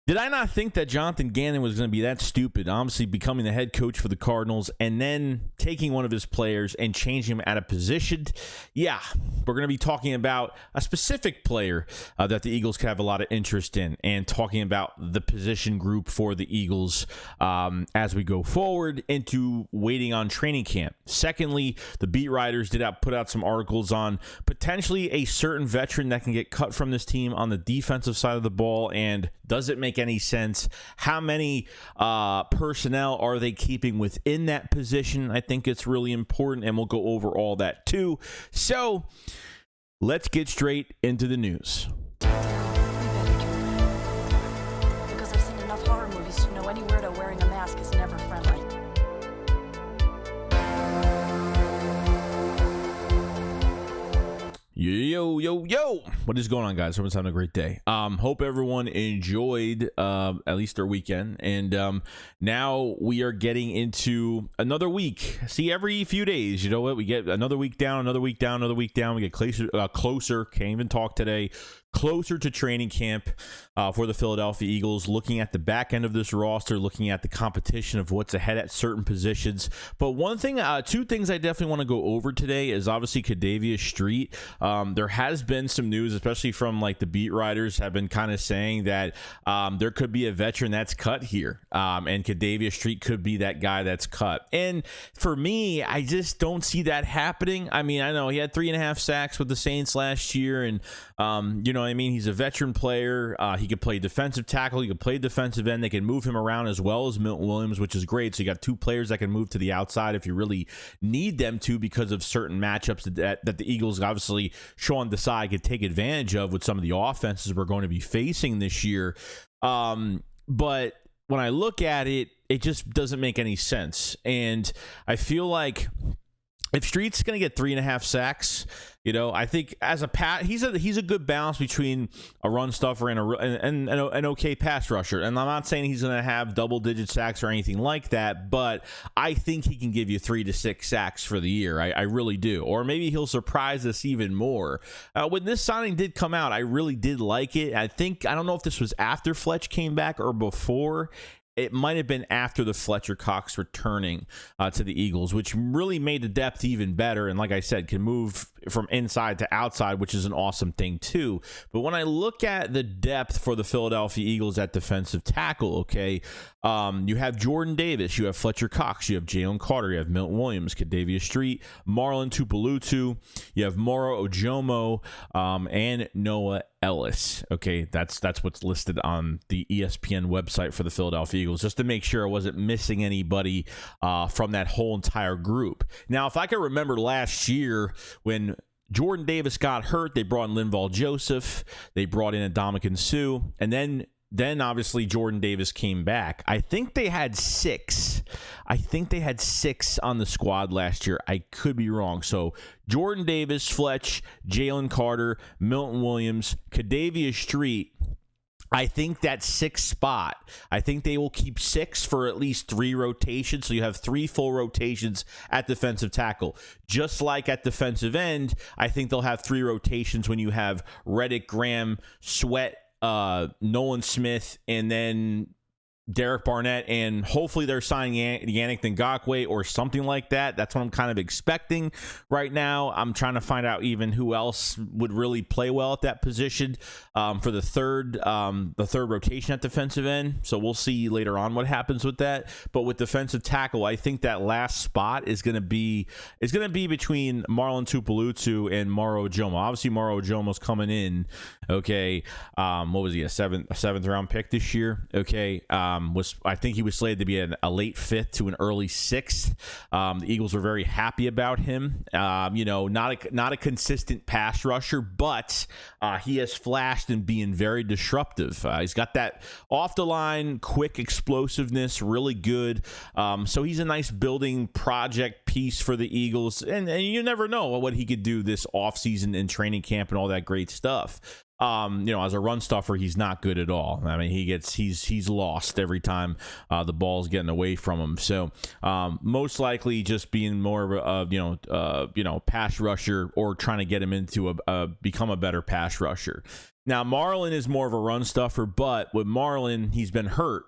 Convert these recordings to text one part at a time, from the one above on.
Did I not think that Jonathan Gannon was going to be that stupid, obviously becoming the head coach for the Cardinals and then taking one of his players and changing him out of position? Yeah, we're going to be talking about a specific player that the Eagles could have a lot of interest in and talking about the position group for the Eagles as we go forward into waiting on training camp. Secondly, the beat writers put out some articles on potentially a certain veteran that can get cut from this team on the defensive side of the ball, and does it make any sense? How many personnel are they keeping within that position? I think it's really important, and we'll go over all that too. So let's get straight into the news. Because I've seen enough horror movies to know any weirdo wearing a mask is never friendly. Yo. What is going on, guys? Everyone's having a great day. Hope everyone enjoyed at least their weekend. And now we are getting into another week. See, every few days, you know what? We get another week down, another week down, another week down. We get closer. Can't even talk today. Closer to training camp for the Philadelphia Eagles, looking at the back end of this roster, looking at the competition of what's ahead at certain positions. But two things I definitely want to go over today is obviously Kadavius Street. There has been some news, especially from like the beat writers have been kind of saying that there could be a veteran that's cut here. And Kadavius Street could be that guy that's cut. And for me, I just don't see that happening. I mean, I know he had 3.5 sacks with the Saints last year, and you know what I mean? He's a veteran player. He could play defensive tackle. He could play defensive end. They can move him around as well as Milton Williams, which is great. So you got two players that can move to the outside if you really need them to because of certain matchups that the Eagles, obviously, Sean Desai could take advantage of with some of the offenses we're going to be facing this year. But when I look at it, it just doesn't make any sense. And I feel like if Street's going to get 3.5 sacks, you know, I think as a he's a good balance between a run stuffer and an okay pass rusher. And I'm not saying he's going to have double-digit sacks or anything like that, but I think he can give you 3 to 6 sacks for the year. I really do. Or maybe he'll surprise us even more. When this signing did come out, I really did like it. I don't know if this was after Fletch came back or before. It might have been after the Fletcher Cox returning to the Eagles, which really made the depth even better. And like I said, can move from inside to outside, which is an awesome thing too. But when I look at the depth for the Philadelphia Eagles at defensive tackle, okay, you have Jordan Davis, you have Fletcher Cox, you have Jalen Carter, you have Milton Williams, Kadavius Street, Marlon Tuipulotu, you have Moro Ojomo, and Noah Ellis. Okay, that's what's listed on the ESPN website for the Philadelphia Eagles, just to make sure I wasn't missing anybody from that whole entire group. Now, if I can remember last year when Jordan Davis got hurt, they brought in Linval Joseph, they brought in Ndamukong Suh, and then obviously Jordan Davis came back. I think they had 6. I think they had 6 on the squad last year. I could be wrong. So Jordan Davis, Fletch, Jalen Carter, Milton Williams, Kadavius Street. I think that 6th spot, I think they will keep 6 for at least 3 rotations. So you have 3 full rotations at defensive tackle. Just like at defensive end, I think they'll have 3 rotations when you have Reddick, Graham, Sweat, Nolan Smith, and then Derek Barnett, and hopefully they're signing Yannick Ngakoue or something like that. That's what I'm kind of expecting right now. I'm trying to find out even who else would really play well at that position for the third rotation at defensive end. So we'll see later on what happens with that. But with defensive tackle, I think that last spot is going to be between Marlon Tuipulotu and Moro Ojomo. Obviously, Moro Ojomo's coming in. Okay, what was he, a seventh round pick this year? Okay. I think he was slated to be a late 5th to an early 6th. The Eagles were very happy about him. Not a consistent pass rusher, but he has flashed in being very disruptive. He's got that off the line, quick explosiveness, really good. So he's a nice building project piece for the Eagles, and you never know what he could do this offseason in training camp and all that great stuff. as a run stuffer, he's not good at all. I mean, he's lost every time the ball's getting away from him. So most likely just being more of a pass rusher, or trying to get him into become a better pass rusher. Now Marlon is more of a run stuffer, but with Marlon, he's been hurt.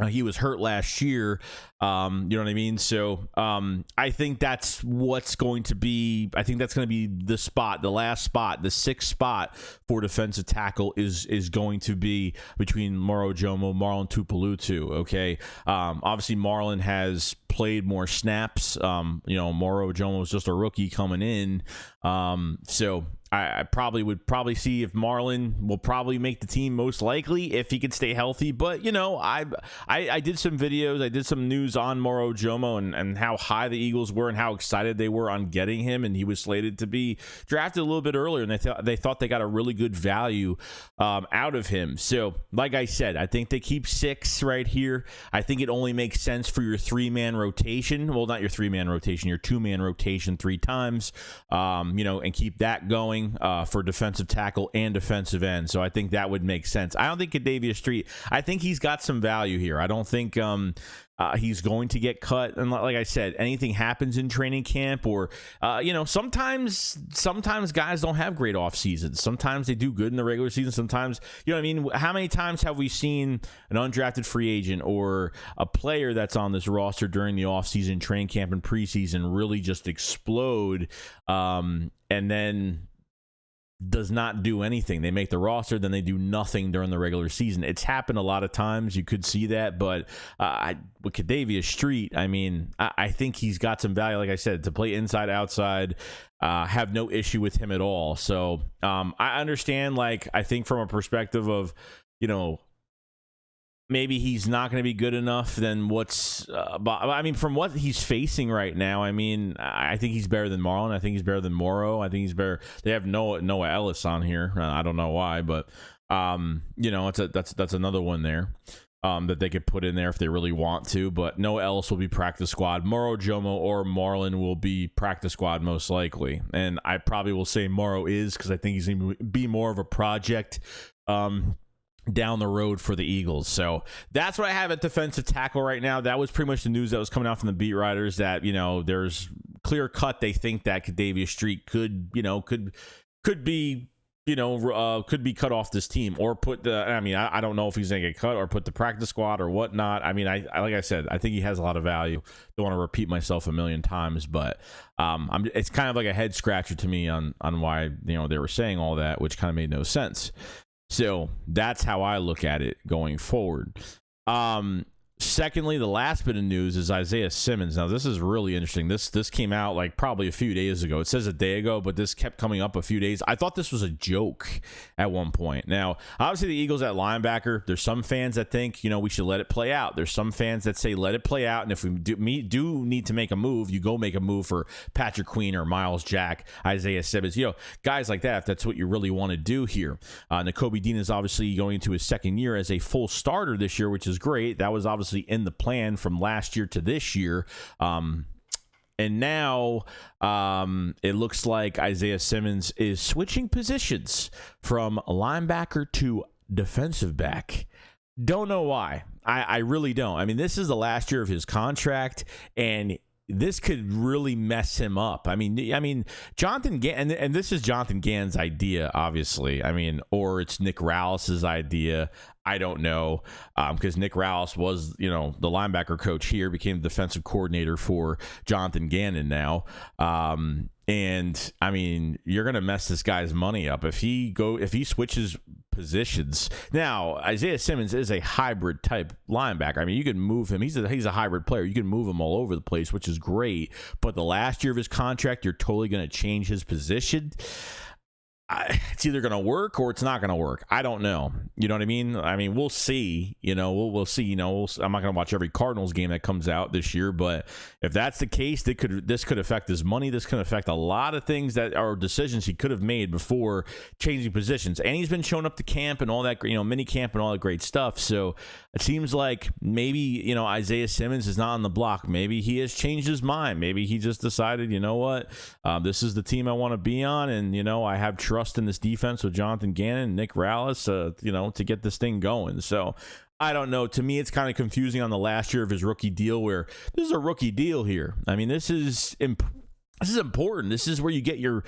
He was hurt last year. You know what I mean? So I think that's what's going to be. I think that's going to be the spot, the last spot, the sixth spot for defensive tackle is going to be between Moro Ojomo, Marlon Tuipulotu. Okay. Obviously, Marlon has played more snaps. Moro Ojomo was just a rookie coming in. So I would see if Marlon will probably make the team, most likely, if he could stay healthy. But, I did some videos, I did some news on Moro Ojomo and how high the Eagles were and how excited they were on getting him. And he was slated to be drafted a little bit earlier, and they thought they got a really good value out of him. So, like I said, I think they keep 6 right here. I think it only makes sense for your 3-man rotation. Well, not your 3-man rotation, your 2-man rotation 3 times, and keep that going. For defensive tackle and defensive end. So I think that would make sense. I don't think Kadavia Street, I think he's got some value here. I don't think he's going to get cut. And like I said, anything happens in training camp, or, sometimes guys don't have great off seasons. Sometimes they do good in the regular season. Sometimes, how many times have we seen an undrafted free agent or a player that's on this roster during the off season, training camp and preseason really just explode, and then does not do anything? They make the roster, then they do nothing during the regular season. It's happened a lot of times. You could see that, but with Kadavia Street, I think he's got some value. Like I said, to play inside, outside, have no issue with him at all. So I understand. I think from a perspective of, maybe he's not going to be good enough. Then what's from what he's facing right now, I think he's better than Marlon. I think he's better than Moro. I think he's better. They have Noah Ellis on here. I don't know why, but that's another one there that they could put in there if they really want to. But Noah Ellis will be practice squad. Moro Ojomo or Marlon will be practice squad most likely, and I probably will say Moro is, because I think he's going to be more of a project down the road for the Eagles. So that's what I have at defensive tackle right now. That was pretty much the news that was coming out from the beat writers, that there's clear cut. They think that Kadavia Street could be cut off this team, or put I don't know if he's gonna get cut or put the practice squad or whatnot. I like I said, I think he has a lot of value. Don't want to repeat myself a million times, but it's kind of like a head scratcher to me on why they were saying all that, which kind of made no sense. So that's how I look at it going forward. Secondly, the last bit of news is Isaiah Simmons. Now, this is really interesting. This came out probably a few days ago. It says a day ago, but this kept coming up a few days. I thought this was a joke at one point. Now, obviously, the Eagles at linebacker, there's some fans that think, we should let it play out. There's some fans that say let it play out, and if we do need to make a move, you go make a move for Patrick Queen or Miles Jack, Isaiah Simmons, guys like that, if that's what you really want to do here. Nakobe Dean is obviously going into his second year as a full starter this year, which is great. That was obviously in the plan from last year to this year. And now it looks like Isaiah Simmons is switching positions from linebacker to defensive back. Don't know why. I really don't. This is the last year of his contract, and this could really mess him up. Jonathan Gann, and this is Jonathan Gann's idea, obviously. Or it's Nick Rallis's idea. I don't know, because Nick Rallis was, the linebacker coach here, became the defensive coordinator for Jonathan Gannon now. And you're going to mess this guy's money up if he switches positions. Now, Isaiah Simmons is a hybrid type linebacker. You can move him. He's a hybrid player. You can move him all over the place, which is great. But the last year of his contract, you're totally going to change his position. It's either going to work or it's not going to work. I don't know. You know what I mean? We'll see. We'll see. I'm not going to watch every Cardinals game that comes out this year, but if that's the case, this could affect his money. This could affect a lot of things that are decisions he could have made before changing positions. And he's been showing up to camp and all that, mini camp and all that great stuff. So it seems like maybe, Isaiah Simmons is not on the block. Maybe he has changed his mind. Maybe he just decided, this is the team I want to be on, and I have trust trust in this defense with Jonathan Gannon and Nick Rallis, to get this thing going. So I don't know. To me, it's kind of confusing on the last year of his rookie deal, where this is a rookie deal here. I mean, this is important. This is where you get your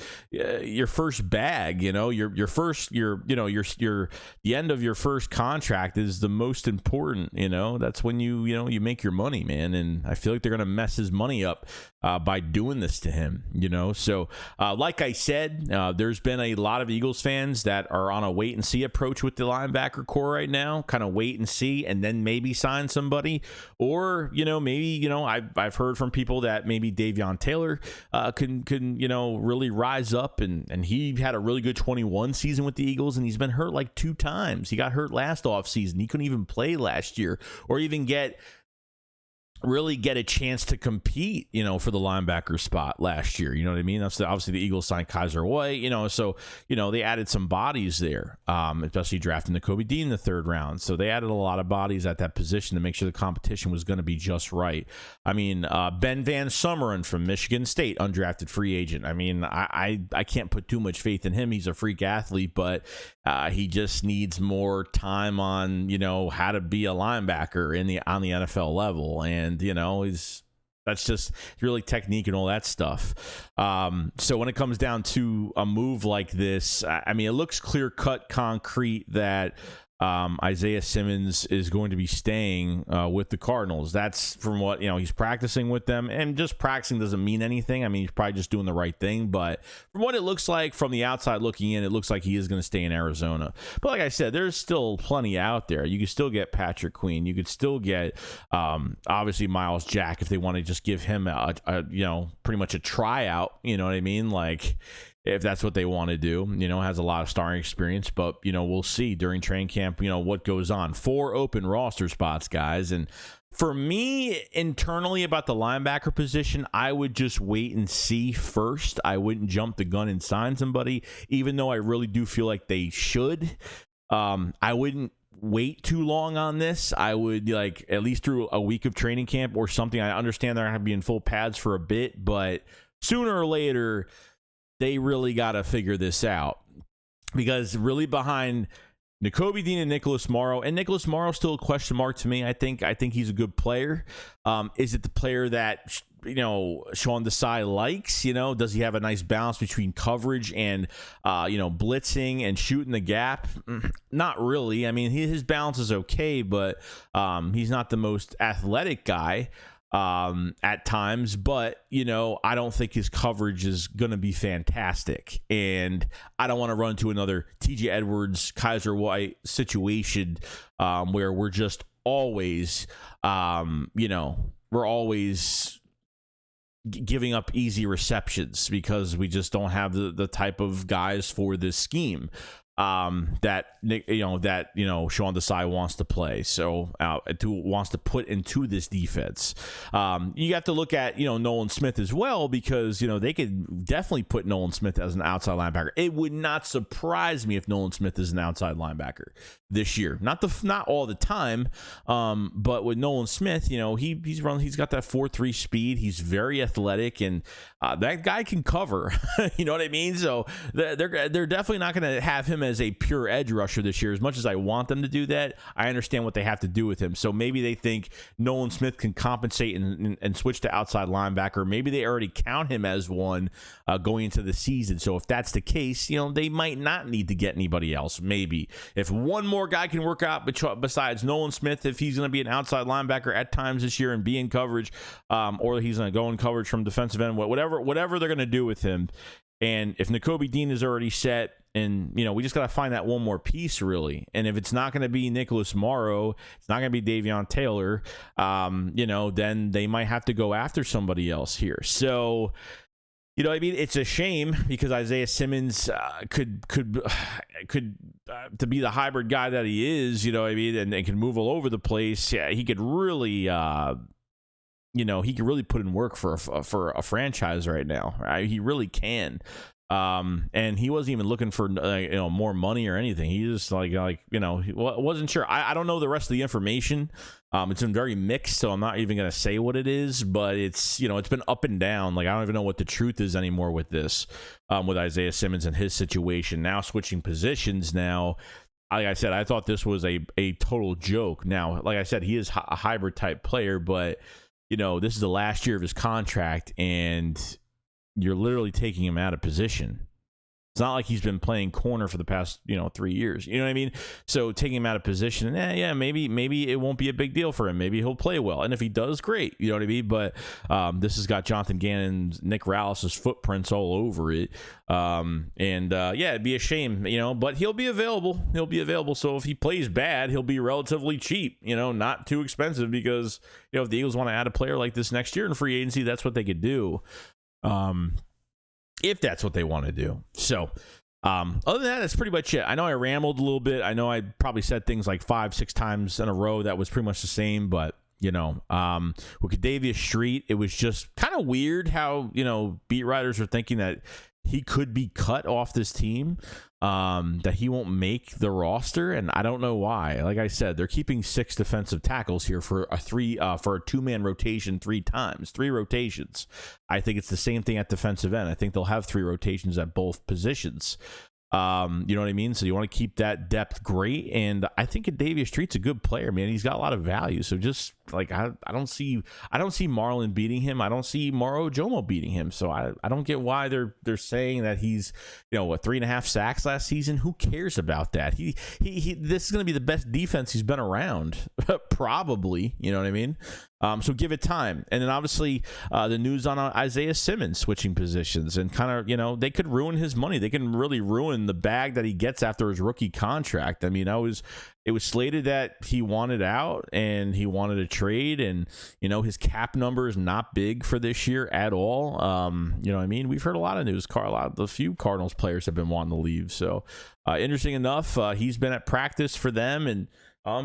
first bag. Your first the end of your first contract is the most important. That's when you make your money, man. And I feel like they're gonna mess his money up by doing this to him. So like I said, there's been a lot of Eagles fans that are on a wait and see approach with the linebacker core right now. Kind of wait and see, and then maybe sign somebody, or maybe I've heard from people that maybe Davion Taylor can really rise up, and he had a really good 21 season with the Eagles, and he's been hurt like 2 times. He got hurt last offseason. He couldn't even play last year, or even really get a chance to compete, for the linebacker spot last year. You know what I mean? That's obviously the Eagles signed Kaiser White, so, they added some bodies there, especially drafting Nakobe Dean in the 3rd round. So they added a lot of bodies at that position to make sure the competition was going to be just right. I mean, Ben Van Sumeren from Michigan State, undrafted free agent. I mean, I can't put too much faith in him. He's a freak athlete, but he just needs more time on, how to be a linebacker on the NFL level. And that's just really technique and all that stuff. So when it comes down to a move like this, I mean, it looks clear-cut, concrete that Isaiah Simmons is going to be staying with the Cardinals. That's from what, he's practicing with them, and just practicing doesn't mean anything. I mean, he's probably just doing the right thing, but from what it looks like from the outside looking in, it looks like he is going to stay in Arizona. But like I said, there's still plenty out there. You could still get Patrick Queen. You could still get, obviously, Miles Jack if they want to just give him a pretty much a tryout. You know what I mean? Like, if that's what they want to do, has a lot of starring experience, but, we'll see during training camp, what goes on. 4 open roster spots, guys. And for me, internally about the linebacker position, I would just wait and see first. I wouldn't jump the gun and sign somebody, even though I really do feel like they should. I wouldn't wait too long on this. I would at least through a week of training camp or something. I understand they're going to be in full pads for a bit, but sooner or later, they really got to figure this out, because really behind Nakobe Dean and Nicholas Morrow, and Nicholas Morrow still a question mark to me. I think he's a good player. Is it the player that Sean Desai likes? Does he have a nice balance between coverage and blitzing and shooting the gap? Not really. I mean, his balance is okay, but he's not the most athletic guy at times, but I don't think his coverage is going to be fantastic, and I don't want to run into another TJ Edwards, Kaiser White situation where we're just always we're always giving up easy receptions because we just don't have the type of guys for this scheme that Sean Desai wants to play, so wants to put into this defense. You have to look at Nolan Smith as well, because they could definitely put Nolan Smith as an outside linebacker. It would not surprise me if Nolan Smith is an outside linebacker this year. Not all the time, but with Nolan Smith, he's got that 4.3 speed. He's very athletic, and that guy can cover. You know what I mean? So they're definitely not going to have him as a pure edge rusher this year. As much as I want them to do that, I understand what they have to do with him. So maybe they think Nolan Smith can compensate and switch to outside linebacker. Maybe they already count him as one going into the season. So if that's the case, they might not need to get anybody else. Maybe if one more guy can work out besides Nolan Smith, if he's going to be an outside linebacker at times this year and be in coverage, or he's going to go in coverage from defensive end, whatever they're going to do with him. And if Nakobe Dean is already set, and we just got to find that one more piece, really. And if it's not going to be Nicholas Morrow, it's not going to be Davion Taylor, then they might have to go after somebody else here. So, I mean, it's a shame, because Isaiah Simmons could to be the hybrid guy that he is, and can move all over the place. Yeah, he could really he could really put in work for a franchise right now. Right? He really can. And he wasn't even looking for more money or anything. He just he wasn't sure. I don't know the rest of the information. It's been very mixed, so I'm not even gonna say what it is, but it's it's been up and down. Like, I don't even know what the truth is anymore with this, with Isaiah Simmons and his situation. Now switching positions now. Like I said, I thought this was a total joke. Now, like I said, he is a hybrid type player, but this is the last year of his contract, and you're literally taking him out of position. It's not like he's been playing corner for the past 3 years. You know what I mean? So taking him out of position, maybe it won't be a big deal for him. Maybe he'll play well, and if he does, great. You know what I mean? But this has got Jonathan Gannon's, Nick Rallis's footprints all over it. It'd be a shame, but he'll be available. He'll be available. So if he plays bad, he'll be relatively cheap. Not too expensive, because if the Eagles want to add a player like this next year in free agency, that's what they could do. If that's what they want to do. So other than that, that's pretty much it. I know I rambled a little bit. I know I probably said things like 5-6 times in a row that was pretty much the same, but with Kadavius Street, it was just kind of weird how beat writers are thinking that he could be cut off this team, that he won't make the roster, and I don't know why. Like I said, they're keeping 6 defensive tackles here for a 2-man rotation 3 times, 3 rotations. I think it's the same thing at defensive end. I think they'll have 3 rotations at both positions. You know what I mean? So you want to keep that depth great, and I think Kadavius Street's a good player, man. He's got a lot of value. So just like I don't see Marlon beating him. I don't see Maro Jomo beating him. So I don't get why they're saying that he's 3.5 sacks last season. Who cares about that? He this is going to be the best defense he's been around, probably. You know what I mean? So give it time. And then obviously the news on Isaiah Simmons switching positions, and kind of, they could ruin his money. They can really ruin the bag that he gets after his rookie contract. I mean, it was slated that he wanted out and he wanted a trade, and his cap number is not big for this year at all. You know what I mean? We've heard a lot of news. A few Cardinals players have been wanting to leave. So interesting enough, he's been at practice for them, and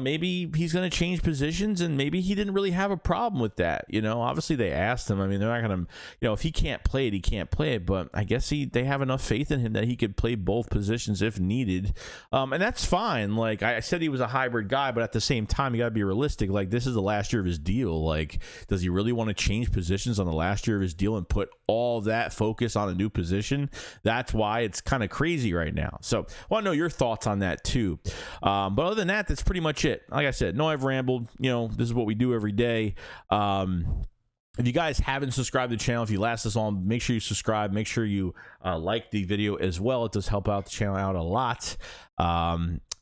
maybe he's going to change positions, and maybe he didn't really have a problem with that. Obviously they asked him. I mean, they're not going to, if he can't play it, he can't play it. But I guess they have enough faith in him that he could play both positions if needed. And that's fine. Like I said, he was a hybrid guy, but at the same time, you got to be realistic. Like, this is the last year of his deal. Like, does he really want to change positions on the last year of his deal and put all that focus on a new position? That's why it's kind of crazy right now. So I want to know your thoughts on that too. But other than that, that's pretty much it. Like I said, no, I've rambled. This is what we do every day. If you guys haven't subscribed to the channel, if you last this long, make sure you subscribe. Make sure you like the video as well. It does help out the channel out a lot.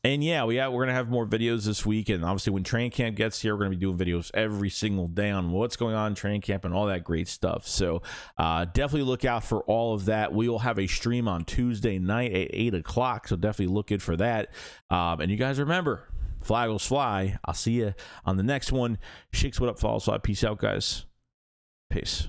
And yeah, we're going to have more videos this week. And obviously when training camp gets here, we're going to be doing videos every single day on what's going on in training camp and all that great stuff. So definitely look out for all of that. We will have a stream on Tuesday night at 8 o'clock. So definitely look in for that. And you guys remember, fly Eagles fly. I'll see you on the next one. Shakes, what up, follow, fly. Peace out, guys. Peace.